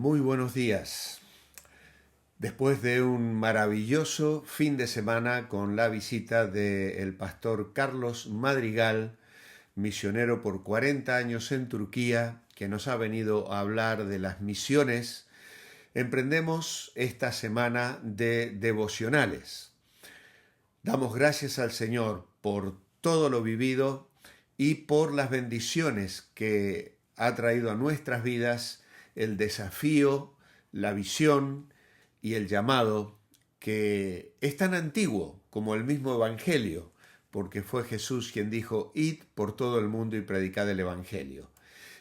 Muy buenos días. Después de un maravilloso fin de semana con la visita del pastor Carlos Madrigal, misionero por 40 años en Turquía, que nos ha venido a hablar de las misiones, emprendemos esta semana de devocionales. Damos gracias al Señor por todo lo vivido y por las bendiciones que ha traído a nuestras vidas el desafío, la visión y el llamado que es tan antiguo como el mismo Evangelio, porque fue Jesús quien dijo, id por todo el mundo y predicad el Evangelio.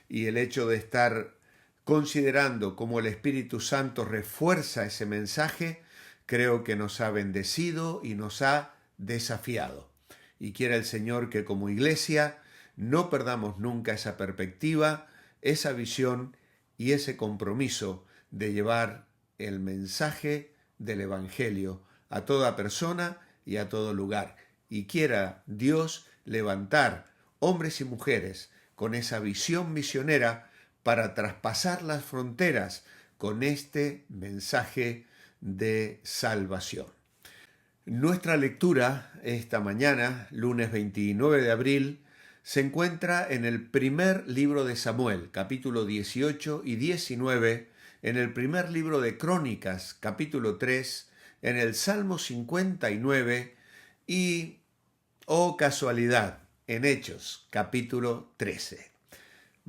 Y el hecho de estar considerando cómo el Espíritu Santo refuerza ese mensaje, creo que nos ha bendecido y nos ha desafiado. Y quiera el Señor que como iglesia no perdamos nunca esa perspectiva, esa visión y ese compromiso de llevar el mensaje del Evangelio a toda persona y a todo lugar. Y quiera Dios levantar hombres y mujeres con esa visión misionera para traspasar las fronteras con este mensaje de salvación. Nuestra lectura esta mañana, lunes 29 de abril, se encuentra en el primer libro de Samuel, capítulo 18 y 19, en el primer libro de Crónicas, capítulo 3, en el Salmo 59 y, oh casualidad, en Hechos, capítulo 13.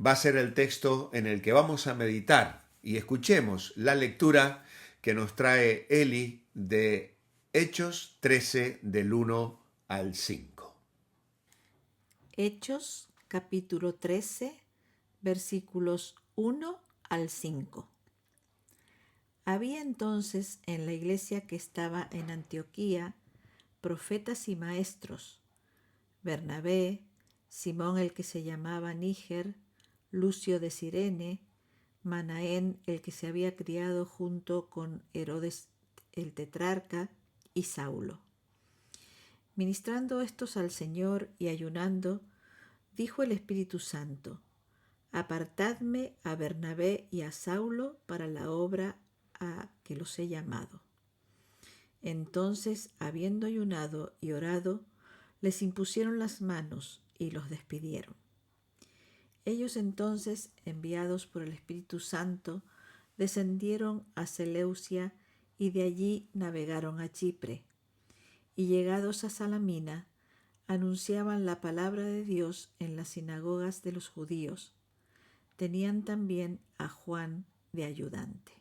Va a ser el texto en el que vamos a meditar y escuchemos la lectura que nos trae Eli de Hechos 13 del 1 al 5. Hechos capítulo 13, versículos 1 al 5. Había entonces en la iglesia que estaba en Antioquía profetas y maestros: Bernabé, Simón el que se llamaba Níger, Lucio de Cirene, Manaén el que se había criado junto con Herodes el tetrarca, y Saulo. Ministrando estos al Señor y ayunando, dijo el Espíritu Santo: Apartadme a Bernabé y a Saulo para la obra a que los he llamado. Entonces, habiendo ayunado y orado, les impusieron las manos y los despidieron. Ellos entonces, enviados por el Espíritu Santo, descendieron a Seleucia y de allí navegaron a Chipre. Y llegados a Salamina, anunciaban la palabra de Dios en las sinagogas de los judíos. Tenían también a Juan de ayudante.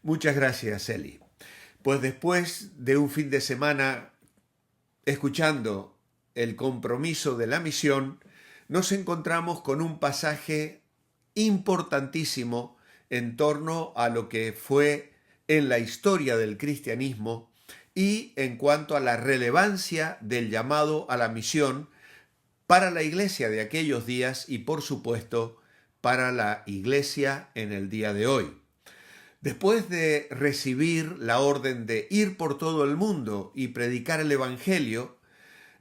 Muchas gracias, Eli. Pues después de un fin de semana escuchando el compromiso de la misión, nos encontramos con un pasaje importantísimo en torno a lo que fue en la historia del cristianismo y en cuanto a la relevancia del llamado a la misión para la iglesia de aquellos días y, por supuesto, para la iglesia en el día de hoy. Después de recibir la orden de ir por todo el mundo y predicar el Evangelio,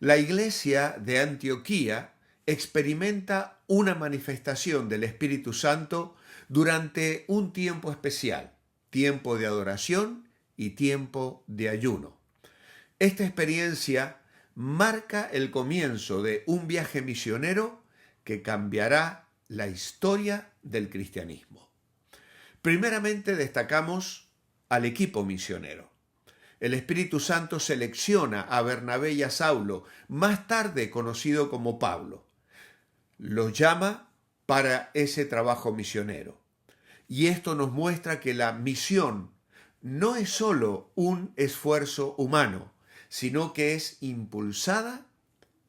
la iglesia de Antioquía experimenta una manifestación del Espíritu Santo durante un tiempo especial, tiempo de adoración y tiempo de ayuno. Esta experiencia marca el comienzo de un viaje misionero que cambiará la historia del cristianismo. Primeramente destacamos al equipo misionero. El Espíritu Santo selecciona a Bernabé y a Saulo, más tarde conocido como Pablo. Los llama para ese trabajo misionero. Y esto nos muestra que la misión no es solo un esfuerzo humano, sino que es impulsada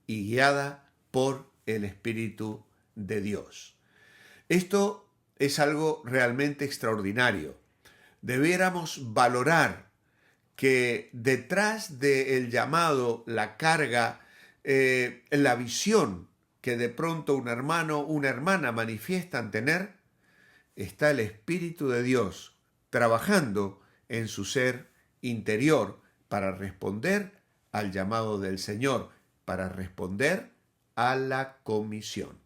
y guiada por el Espíritu de Dios. Esto es algo realmente extraordinario. Debiéramos valorar que detrás del llamado, la carga, la visión que de pronto un hermano o una hermana manifiestan tener, está el Espíritu de Dios trabajando en su ser interior para responder al llamado del Señor, para responder a la comisión.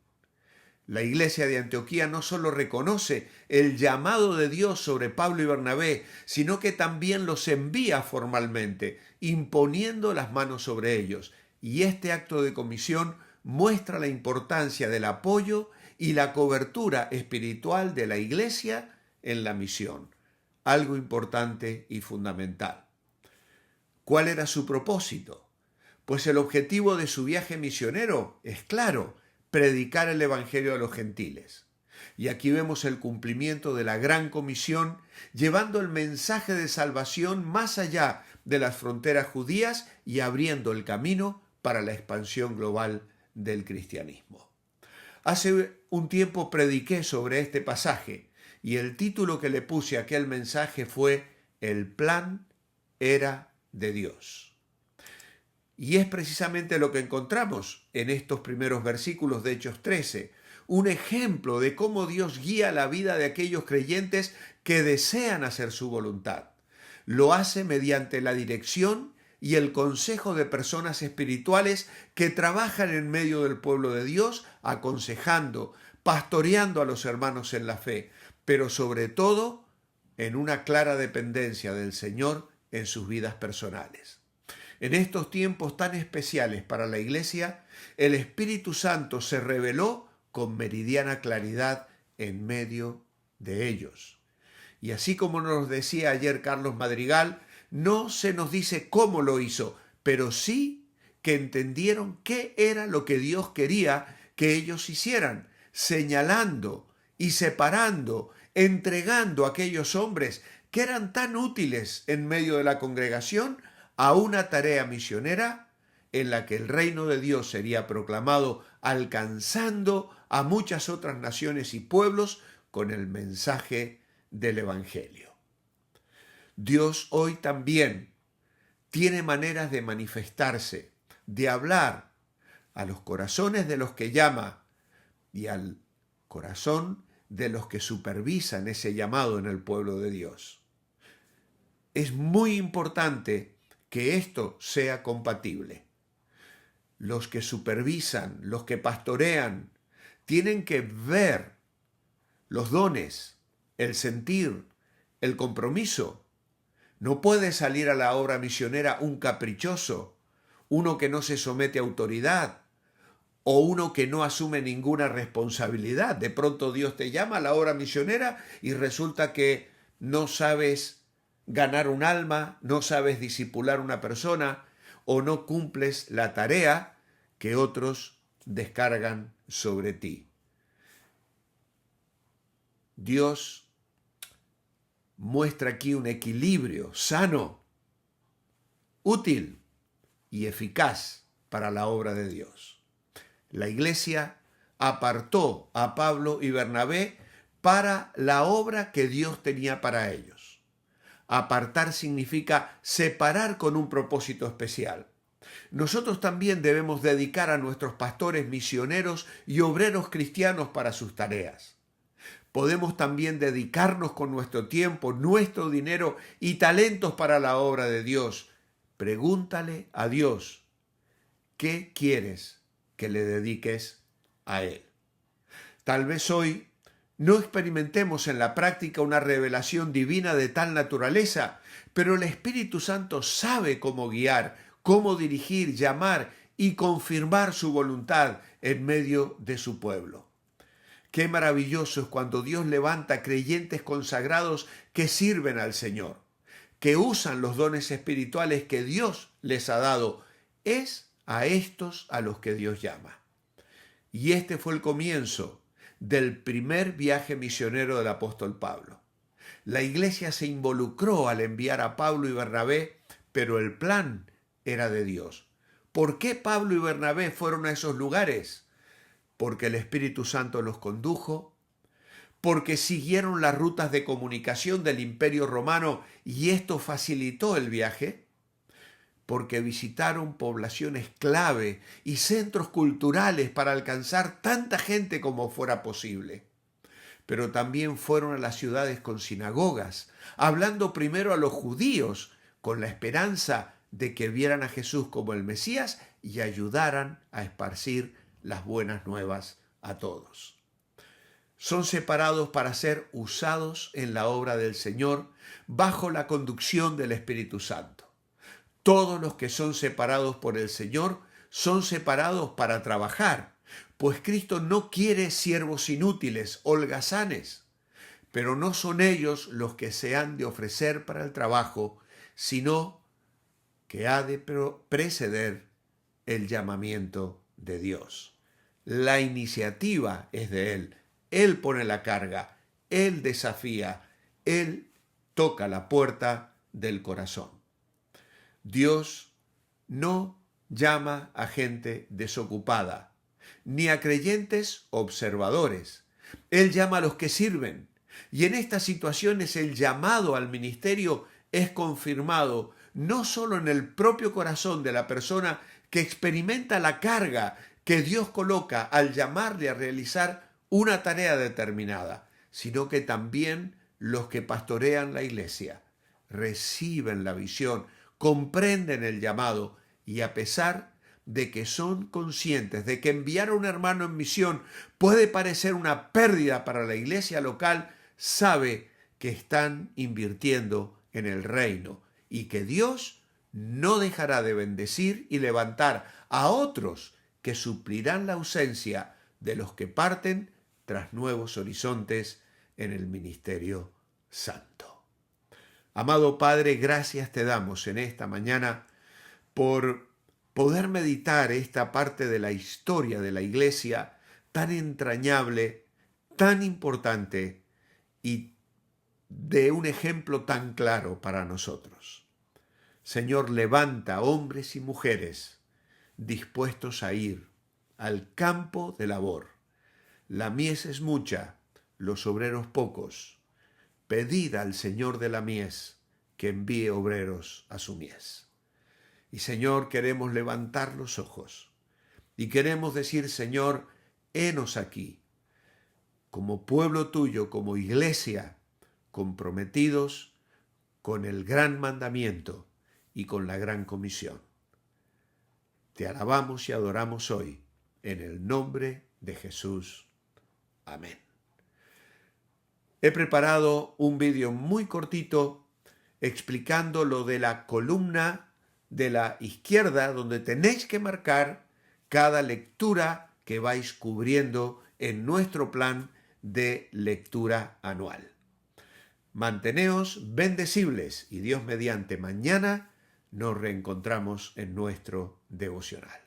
La iglesia de Antioquía no solo reconoce el llamado de Dios sobre Pablo y Bernabé, sino que también los envía formalmente, imponiendo las manos sobre ellos. Y este acto de comisión muestra la importancia del apoyo y la cobertura espiritual de la iglesia en la misión, algo importante y fundamental. ¿Cuál era su propósito? Pues el objetivo de su viaje misionero es claro: predicar el Evangelio a los gentiles. Y aquí vemos el cumplimiento de la gran comisión, llevando el mensaje de salvación más allá de las fronteras judías y abriendo el camino para la expansión global del cristianismo. Hace un tiempo prediqué sobre este pasaje y el título que le puse a aquel mensaje fue El plan era de Dios. Y es precisamente lo que encontramos en estos primeros versículos de Hechos 13, un ejemplo de cómo Dios guía la vida de aquellos creyentes que desean hacer su voluntad. Lo hace mediante la dirección y el consejo de personas espirituales que trabajan en medio del pueblo de Dios, aconsejando, pastoreando a los hermanos en la fe, pero sobre todo en una clara dependencia del Señor en sus vidas personales. En estos tiempos tan especiales para la Iglesia, el Espíritu Santo se reveló con meridiana claridad en medio de ellos. Y así como nos decía ayer Carlos Madrigal, no se nos dice cómo lo hizo, pero sí que entendieron qué era lo que Dios quería que ellos hicieran, señalando y separando, entregando a aquellos hombres que eran tan útiles en medio de la congregación a una tarea misionera en la que el reino de Dios sería proclamado, alcanzando a muchas otras naciones y pueblos con el mensaje del Evangelio. Dios hoy también tiene maneras de manifestarse, de hablar a los corazones de los que llama y al corazón de los que supervisan ese llamado en el pueblo de Dios. Es muy importante que esto sea compatible. Los que supervisan, los que pastorean, tienen que ver los dones, el sentir, el compromiso. No puede salir a la obra misionera un caprichoso, uno que no se somete a autoridad o uno que no asume ninguna responsabilidad. De pronto Dios te llama a la obra misionera y resulta que no sabes ganar un alma, no sabes discipular una persona o no cumples la tarea que otros descargan sobre ti. Dios muestra aquí un equilibrio sano, útil y eficaz para la obra de Dios. La Iglesia apartó a Pablo y Bernabé para la obra que Dios tenía para ellos. Apartar significa separar con un propósito especial. Nosotros también debemos dedicar a nuestros pastores misioneros y obreros cristianos para sus tareas. Podemos también dedicarnos con nuestro tiempo, nuestro dinero y talentos para la obra de Dios. Pregúntale a Dios, ¿qué quieres que le dediques a Él? Tal vez hoy no experimentemos en la práctica una revelación divina de tal naturaleza, pero el Espíritu Santo sabe cómo guiar, cómo dirigir, llamar y confirmar su voluntad en medio de su pueblo. Qué maravilloso es cuando Dios levanta creyentes consagrados que sirven al Señor, que usan los dones espirituales que Dios les ha dado. Es a estos a los que Dios llama. Y este fue el comienzo del primer viaje misionero del apóstol Pablo. La iglesia se involucró al enviar a Pablo y Bernabé, pero el plan era de Dios. ¿Por qué Pablo y Bernabé fueron a esos lugares? Porque el Espíritu Santo los condujo, porque siguieron las rutas de comunicación del Imperio Romano y esto facilitó el viaje, porque visitaron poblaciones clave y centros culturales para alcanzar tanta gente como fuera posible. Pero también fueron a las ciudades con sinagogas, hablando primero a los judíos, con la esperanza de que vieran a Jesús como el Mesías y ayudaran a esparcir las buenas nuevas a todos. son separados para ser usados en la obra del Señor bajo la conducción del Espíritu Santo. Todos los que son separados por el Señor son separados para trabajar, pues Cristo no quiere siervos inútiles, holgazanes, pero no son ellos los que se han de ofrecer para el trabajo, sino que ha de preceder el llamamiento de Dios. La iniciativa es de Él. Él pone la carga, Él desafía, Él toca la puerta del corazón. Dios no llama a gente desocupada, ni a creyentes observadores. Él llama a los que sirven. Y en estas situaciones el llamado al ministerio es confirmado no solo en el propio corazón de la persona que experimenta la carga que Dios coloca al llamarle a realizar una tarea determinada, sino que también los que pastorean la iglesia reciben la visión, comprenden el llamado y a pesar de que son conscientes de que enviar a un hermano en misión puede parecer una pérdida para la iglesia local, sabe que están invirtiendo en el reino y que Dios no dejará de bendecir y levantar a otros que suplirán la ausencia de los que parten tras nuevos horizontes en el ministerio santo. Amado Padre, gracias te damos en esta mañana por poder meditar esta parte de la historia de la iglesia tan entrañable, tan importante y de un ejemplo tan claro para nosotros. Señor, levanta hombres y mujeres dispuestos a ir al campo de labor. La mies es mucha, los obreros pocos. Pedid al Señor de la mies que envíe obreros a su mies. Y Señor, queremos levantar los ojos y queremos decir, Señor, henos aquí, como pueblo tuyo, como iglesia, comprometidos con el gran mandamiento y con la gran comisión. Te alabamos y adoramos hoy, en el nombre de Jesús. Amén. He preparado un vídeo muy cortito explicando lo de la columna de la izquierda, donde tenéis que marcar cada lectura que vais cubriendo en nuestro plan de lectura anual. Manteneos bendecibles y Dios mediante mañana nos reencontramos en nuestro devocional.